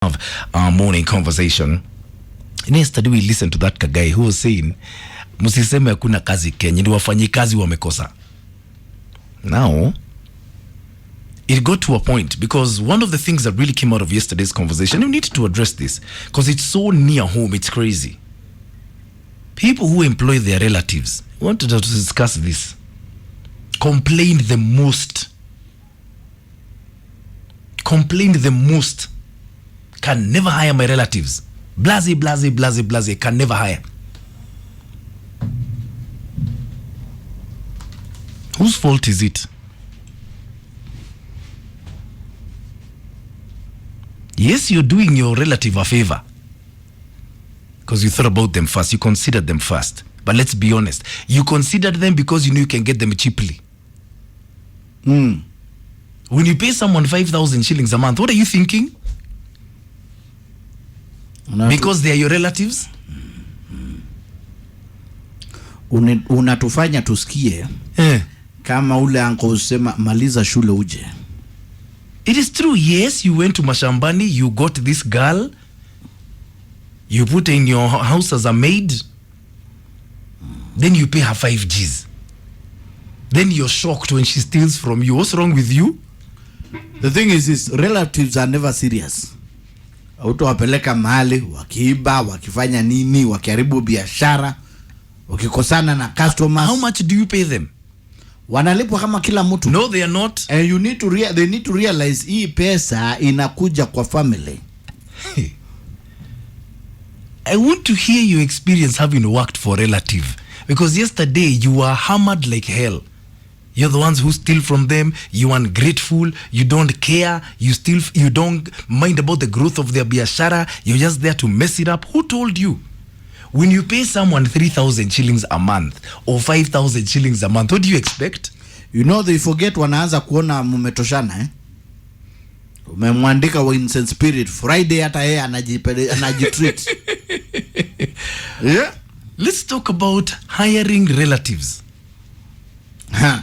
Have our morning conversation. And yesterday we listened to that guy who was saying, "Musiseme hakuna kazi Kenya, ni wafanyikazi wamekosa." Now, it got to a point because one of the things that really came out of yesterday's conversation, you need to address this because it's so near home, it's crazy. People who employ their relatives, I wanted to discuss this, complained the most. Can never hire my relatives. Blase, can never hire. Whose fault is it? Yes, you're doing your relative a favor because you thought about them first, you considered them first. But let's be honest, you considered them because you knew you can get them cheaply. When you pay someone 5,000 shillings a month, what are you thinking? Because they are your relatives? Unatufanya tusikie kama ule anko usema maliza shule uje. It is true, yes, you went to mashambani, you got this girl, you put her in your house as a maid, then you pay her 5 Gs. Then you're shocked when she steals from you. What's wrong with you? The thing is this, relatives are never serious. Utawapeleka mahali, wakiiba, wakifanya nini, wakiharibu biashara, wakikosana na customers. How much do you pay them? Wanalipwa kama kila mtu. No, they are not. And you need to they need to realize hii pesa inakuja kwa family. I want to hear your experience having worked for a relative. Because yesterday you were hammered like hell. You're the ones who steal from them. You are ungrateful. You don't care. You don't mind about the growth of their biashara. You're just there to mess it up. Who told you? When you pay someone 3,000 shillings a month or 5,000 shillings a month, what do you expect? You know, they forget wanaanza kuona mumetoshana umemwandika wa Innocent Spirit Friday hata yeye anajitreat. Yeah. Let's talk about hiring relatives.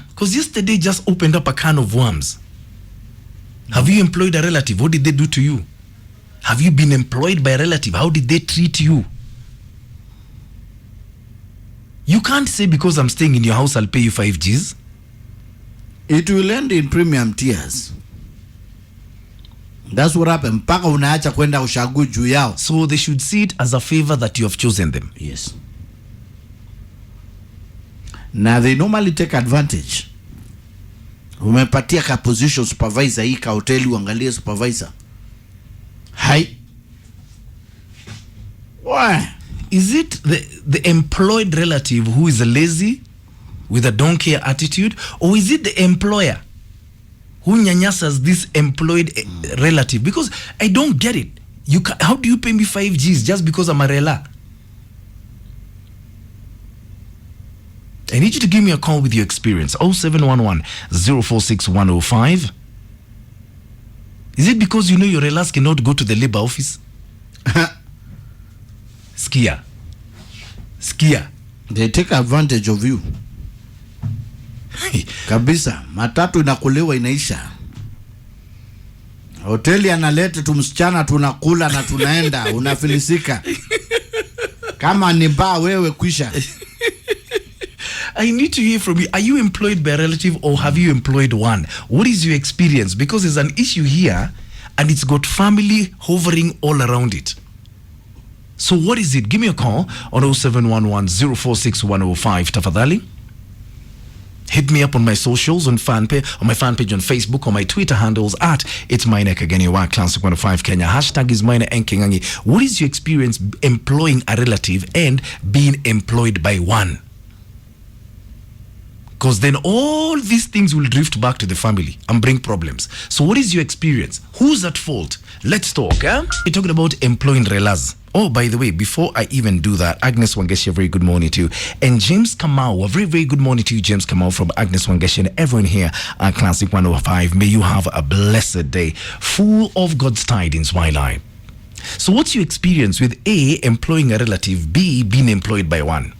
Because yesterday just opened up a can of worms. Have you employed a relative? What did they do to you? Have you been employed by a relative? How did they treat you? You can't say because I'm staying in your house, I'll pay you 5 Gs. It will end in premium tears. That's what happened. Mpaka unaacha kwenda ushagu juu yao. So they should see it as a favor that you have chosen them. Yes. Now they normally take advantage. Umepatia ka position supervisor hii ka hoteli uangalie supervisor. Hai. Why? Is it the employed relative who is lazy with a don't care attitude, or is it the employer who nyanyasas this employed relative? Because I don't get it. How do you pay me 5 Gs just because I'm a rela? I need you to give me a call with your experience. 0711 046 105. Is it because you know your relas cannot go to the labor office? Skia. They take advantage of you. Kabisa, matatu inakulewa inaisha. Hoteli analeta tu msichana tunakula na tunaenda, unafilisika. Kama ni baa wewe kwisha. I need to hear from you. Are you employed by a relative or have you employed one? What is your experience? Because there's an issue here and it's got family hovering all around it. So what is it? Give me a call on 0711 046 105. Tafadhali. Hit me up on my socials, on my fan page on Facebook, on my Twitter handles at It's Maina Kageni, Classic 105 Kenya. Hashtag is Maina Nkengangi. What is your experience employing a relative and being employed by one? Because then all these things will drift back to the family and bring problems. So what is your experience? Who's at fault? Let's talk. We're talking about employing relas. Oh, by the way, before I even do that, Agnes Wangeshi, a very good morning to you. And James Kamau, a very, very good morning to you, James Kamau from Agnes Wangeshi and everyone here at Classic 105. May you have a blessed day full of God's tidings while I. So what's your experience with A, employing a relative, B, being employed by one?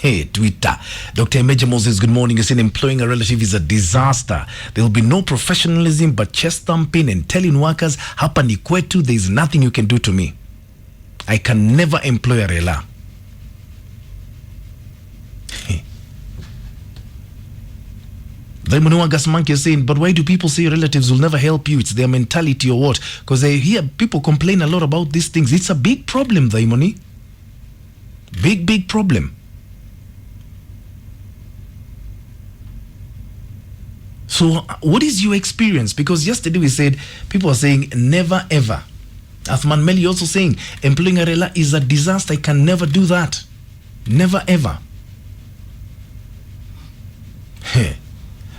Hey, Twitter. Dr. Major Moses, good morning. You saying employing a relative is a disaster. There will be no professionalism but chest thumping and telling workers, hapa ni kwetu, there is nothing you can do to me. I can never employ a rela. Then Gasmank is saying, but why do people say relatives will never help you? It's their mentality or what? Because I hear people complain a lot about these things. It's a big problem, Daimoni. Big problem. So what is your experience? Because yesterday we said, people are saying never ever. Athman Meli also saying, employing a rela is a disaster. I can never do that. Never ever.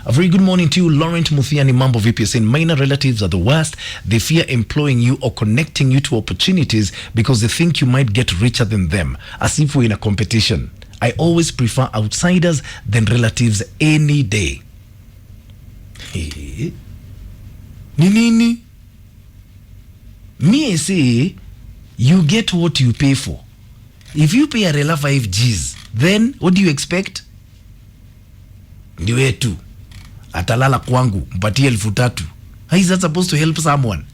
A very good morning to you, Laurent Muthiani Mambo VP, saying minor relatives are the worst. They fear employing you or connecting you to opportunities because they think you might get richer than them, as if we're in a competition. I always prefer outsiders than relatives any day. Nini? Me, I say, you get what you pay for. If you pay a rela 5 Gs, then what do you expect? Ndiwe tu. Atalala kwangu, mpatie 3,000. How is that supposed to help someone?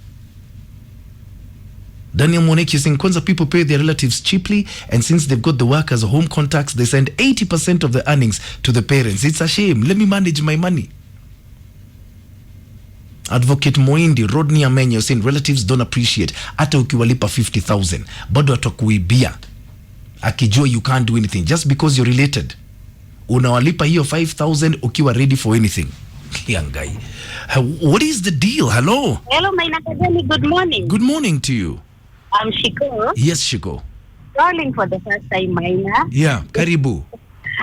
Daniel Moneki saying, Kwanza people pay their relatives cheaply, and since they've got the workers home contacts, they send 80% of the earnings to the parents. It's a shame. Let me manage my money. Advocate Moindi, Rodney Amenyo saying, relatives don't appreciate. Hata ukiwalipa 50,000, bado atakuibia. Akijua you can't do anything just because you're related. Unawalipa hiyo 5,000 ukiwa ready for anything. Yangai. What is the deal? Hello. Hello, Maina Kageni. Good morning. Good morning to you. I'm Shiko. Yes, Shiko. Calling for the first time, Maina. Yeah, karibu.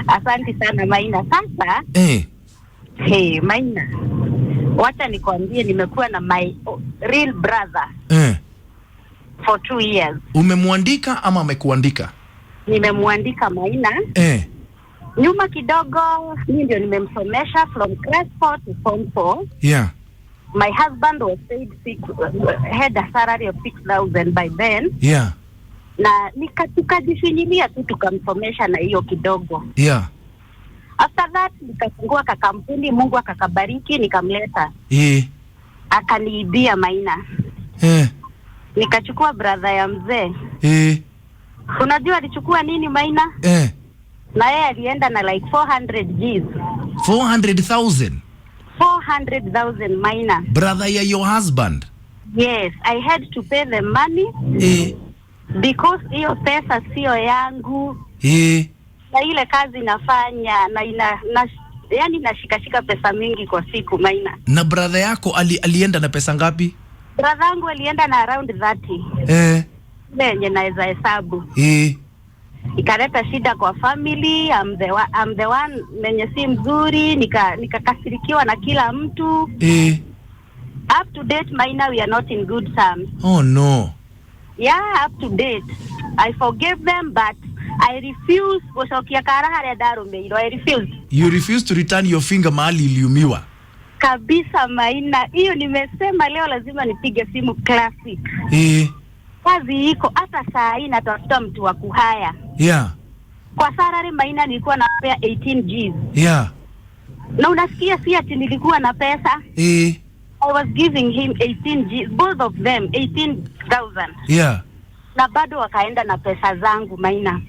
Asante sana, Maina. Sasa, hey, Maina. Wacha nikwambie nimekuwa na my real brother for 2 years. Umemwandika ama amekuandika? Nimemwandika, Maina. Nyuma kidogo, mimi ndio nimemsomesha from class 4 to form 4. Yeah. My husband was paid had a salary of 6,000 by then. Yeah. Na tukajishinyilia tu tukamsomesha na hiyo kidogo. Yeah. After that nikafungua kampuni, Mungu akakabariki, nikamleta. Akaniibia, Maina. Nikachukua brother ya mzee. Unajua alichukua nini, Maina? Na yeye alienda na like 400 Gs. 400,000? 400,000, Maina. Brother ya your husband? Yes, I had to pay the money. Because hiyo pesa sio yangu. Na ile kazi nafanya na yani nashikashika pesa mingi kwa siku, Maina. Na brother yako alienda na pesa ngapi? Brother yangu alienda na around 30. Yenye naweza hesabu. Ikaleta shida kwa family. I'm the one mwenye si mzuri, nikakasirikiwa na kila mtu. Up to date, Maina, we are not in good terms. Oh no. Yeah, up to date. I forgave them, but I refuse. I refuse. You refuse to return your finger mahali iliumiwa? Kabisa, Maina. Hiyo nimesema leo lazima nipige simu classic. Kazi iko hata saa hii natafuta mtu wa kuhaya. Yeah. Kwa salary, Maina, nilikuwa napea 18 Gs. Yeah. Na unasikia si ati nilikuwa na pesa? I was giving him 18 Gs, both of them 18,000. Yeah. Na bado wakaenda na pesa zangu, Maina.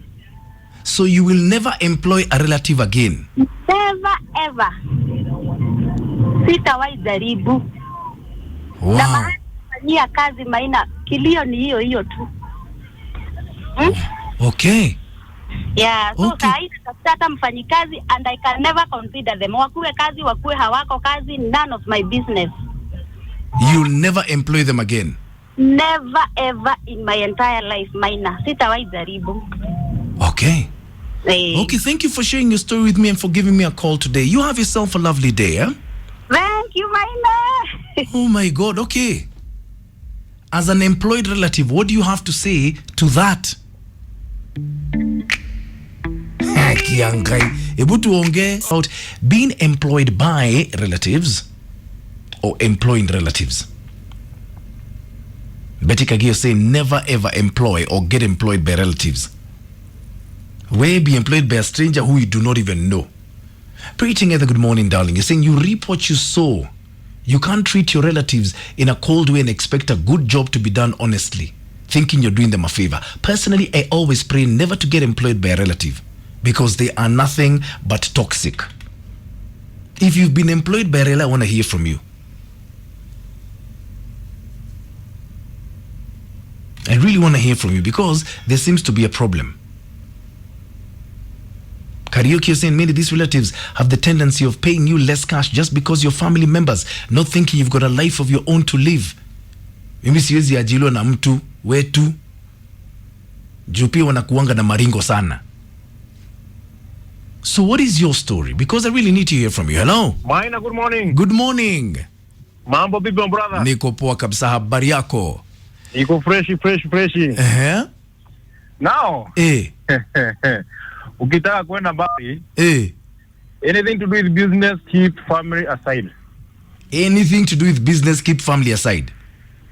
So you will never employ a relative again? Never ever. Sitawahi jaribu. Wow. Na mahali kufanyia kazi, Maina, kilio ni hiyo tu. Okay. Yeah, so okay. Sasa mfanyikazi, and I can never consider them. Wakuwe kazi, wakuwe hawako kazi, none of my business. You'll never employ them again? Never ever in my entire life, Maina. Sitawahi jaribu. Okay. Okay, thank you for sharing your story with me and for giving me a call today. You have yourself a lovely day, eh? Thank you, Maina. Oh my God, okay. As an employed relative, what do you have to say to that? About being employed by relatives or employing relatives. Betty Kagio saying never ever employ or get employed by relatives. Where be employed by a stranger who you do not even know. Pray together, good morning, darling. You're saying you reap what you sow. You can't treat your relatives in a cold way and expect a good job to be done honestly, thinking you're doing them a favor. Personally, I always pray never to get employed by a relative because they are nothing but toxic. If you've been employed by a relative, I want to hear from you. I really want to hear from you because there seems to be a problem. Karaoke is saying many of these relatives have the tendency of paying you less cash just because you're family members, not thinking you've got a life of your own to live. Mimi siwezi ajiliwa na mtu wetu juu pia wanakuanga na maringo sana. So what is your story? Because I really need to hear from you. Hello? Maina, good morning. Good morning. Mambo bibi brother. Niko poa kabisa, habari yako? Niko fresh. Now. Ukitaka kwenda mbali. Anything to do with business, keep family aside. Anything to do with business, keep family aside.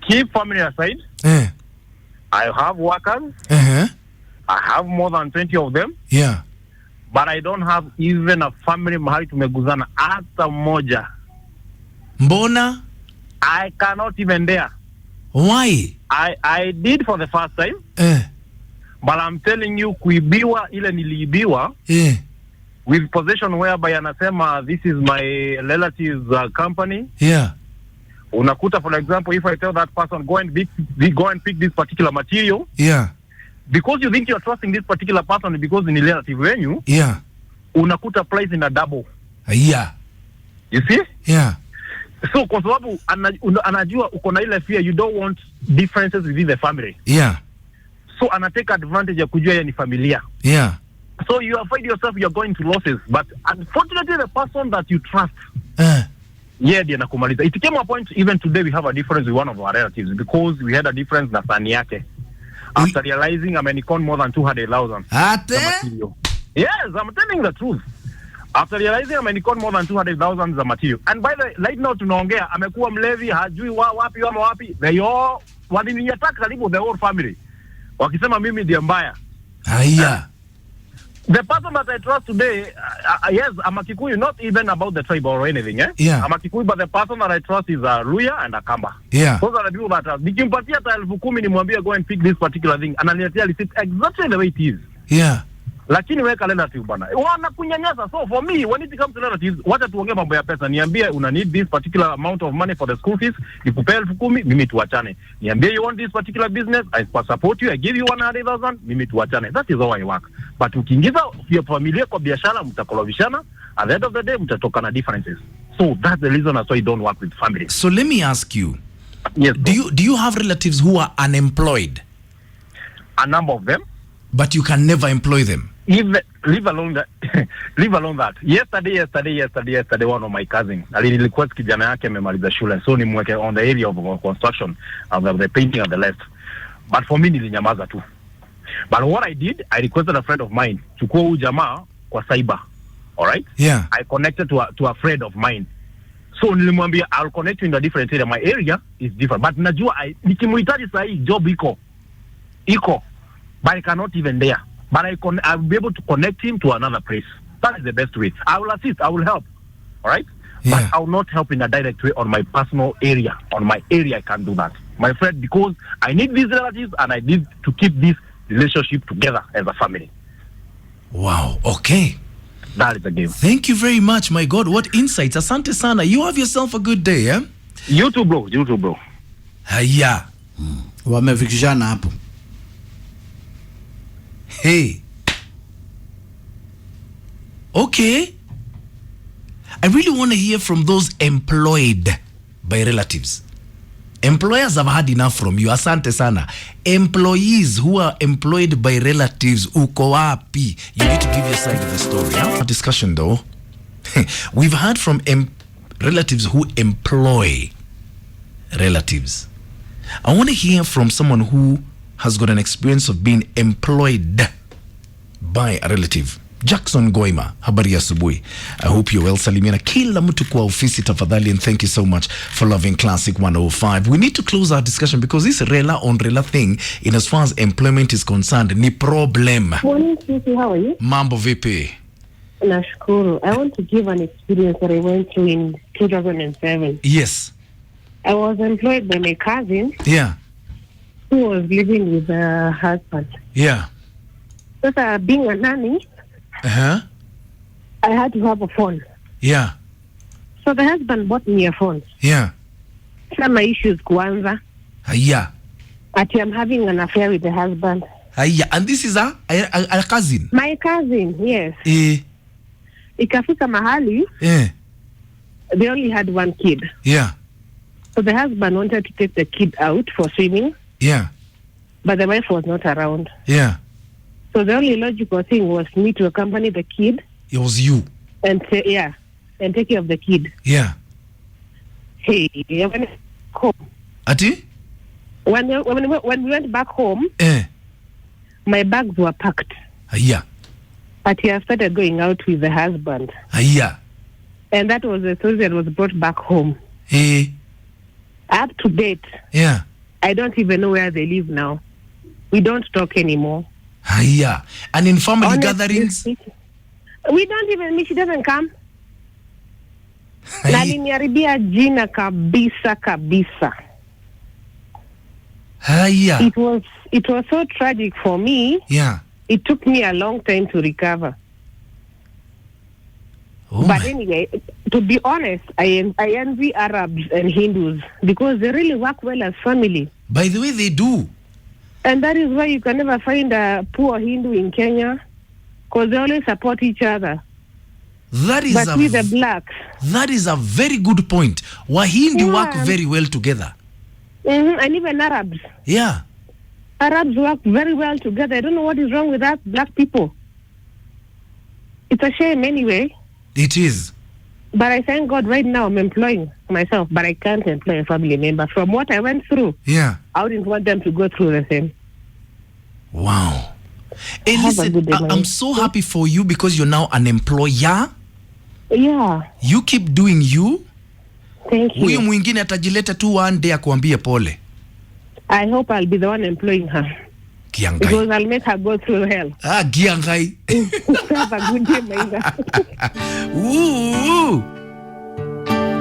Keep family aside. I have workers. I have more than 20 of them. Yeah. But I don't have even a family mahali tumeguzana hata moja. Mbona? I cannot even dare. Why? I did for the first time. But I'm telling you, kuibiwa ile niliibiwa with possession whereby anasema this is my relative's company. Yeah. Unakuta, for example, if I tell that person go and pick this particular material. Yeah. Because you think you're trusting this particular person because ni relative wenyu. Yeah. Unakuta price in a double. Yeah. You see? Yeah. So kwa sababu anajua uko na ile fear, you don't want differences within the family. Yeah. So anatake advantage ya kujua ya ni familia. Yeah. So you find yourself you're going to losses, but unfortunately the person that you trust yeah ndiye anakumaliza. It came a point even today we have a difference with one of our relatives because we had a difference na sani yake. After realizing amenicon more than 200,000. Yes, I'm telling the truth. After realizing amenicon more than 200,000 za material. And by the way, right now tunaongea amekuwa mlevi, hajui wapi ama wapi. They all waliniattack karibu the whole family. Wakisema mimi ndiye mbaya. The person that I trust today, yes, I'm a Kikuyu, not even about the tribe or anything, Yeah. I'm a Kikuyu, but the person that I trust is a Luya and a Kamba. Yeah. Those are the people that nikimpatia hata 10,000 nimwambie go and pick this particular thing, ananiletea receipt exactly the way it is. Yeah. Lakini weka relative bana. Wanakunyanyasa. So for me, when it comes to relatives, wacha tuongee mambo ya pesa. Niambie una need this particular amount of money for the school fees, nikupe 10,000, mimi tuachane. Niambie you want this particular business, I support you, I give you 100,000, mimi tuachane. That is how I work. But ukiingiza ya familia kwa biashara mtakolobishana, at the end of the day mtatoka na differences. So that's the reason that's why I don't work with families. So let me ask you. Yes. Do you have relatives who are unemployed? A number of them. But you can never employ them. Leave alone that. Leave alone that. Yesterday, one of my cousins, alinirequest kijana yake amemaliza shule, so nimweke on the area of construction, of the painting and the rest. But for me, nilinyamaza tu. But what I did, I requested a friend of mine, chukua huyu jamaa kwa cyber. All right? Yeah. I connected to a friend of mine. So nilimwambia I'll connect you in a different area. My area is different. But najua nikimuhitaji sahi job iko. But I cannot even dare. But I'll be able to connect him to another place. That is the best way. I will assist. I will help. All right? Yeah. But I will not help in a direct way on my personal area. On my area, I can't do that. My friend, because I need these relatives and I need to keep this relationship together as a family. Wow. Okay. That is the game. Thank you very much. My God, what insights. Asante sana. You have yourself a good day, eh? You too, bro. Haya. Wamefikishana hapo. Hey. Okay. I really want to hear from those employed by relatives. Employers have had enough from you. Asante sana. Employees who are employed by relatives, uko wapi? You need to give your side of the story. Huh? A discussion though. We've heard from relatives who employ relatives. I want to hear from someone who has got an experience of being employed by a relative. Jackson Goima, habari ya asubuhi. I hope you're well. Salimia kila mtu kwa ofisi tafadhali, and thank you so much for loving Classic 105. We need to close our discussion because this rela on rela thing, in as far as employment is concerned, ni problem. Morning, Susie. How are you? Mambo vipi? Nashukuru. I want to give an experience that I went through in 2007. Yes. I was employed by my cousin Yeah. who was living with her husband. Yeah. So, being a nanny, Uh-huh. I had to have a phone. Yeah. So the husband bought me a phone. Yeah. Some issues kuanza. Yeah. Ati I'm having an affair with the husband. Yeah. And this is a cousin. My cousin, yes. Ikafika mahali, they only had one kid. Yeah. So the husband wanted to take the kid out for swimming. Yeah. But the wife was not around. Yeah. So the only logical thing was me to accompany the kid. It was you. And and take care of the kid. Yeah. Hey, when home. Ati? When we went back home, my bags were packed. Yeah. But I started going out with the husband. Yeah. And that was the story that was brought back home. Up to date. Yeah. I don't even know where they live now. We don't talk anymore. Yeah. And in family Honestly, gatherings? We don't even meet. She doesn't come. Na aliniharibia jina kabisa. Yeah. It was so tragic for me. Yeah. It took me a long time to recover. Oh but anyway, to be honest, I envy Arabs and Hindus because they really work well as family. By the way, they do. And that is why you can never find a poor Hindu in Kenya, because they always support each other. But with the blacks. That is a very good point. Wahindi work very well together. And even Arabs. Yeah. Arabs work very well together. I don't know what is wrong with us black people. It's a shame anyway. It is. But I thank God right now I'm employing myself, but I can't employ a family member. From what I went through, I wouldn't want them to go through the same. Wow. Hey, listen, I'm so happy for you because you're now an employer. Yeah. You keep doing you. Thank you. Huyu mwingine atajileta tu one day akuambie pole. I hope I'll be the one employing her. Kiangai. Because I'll make her go through hell. Kiangai. Have a good day, Maina. Ooh.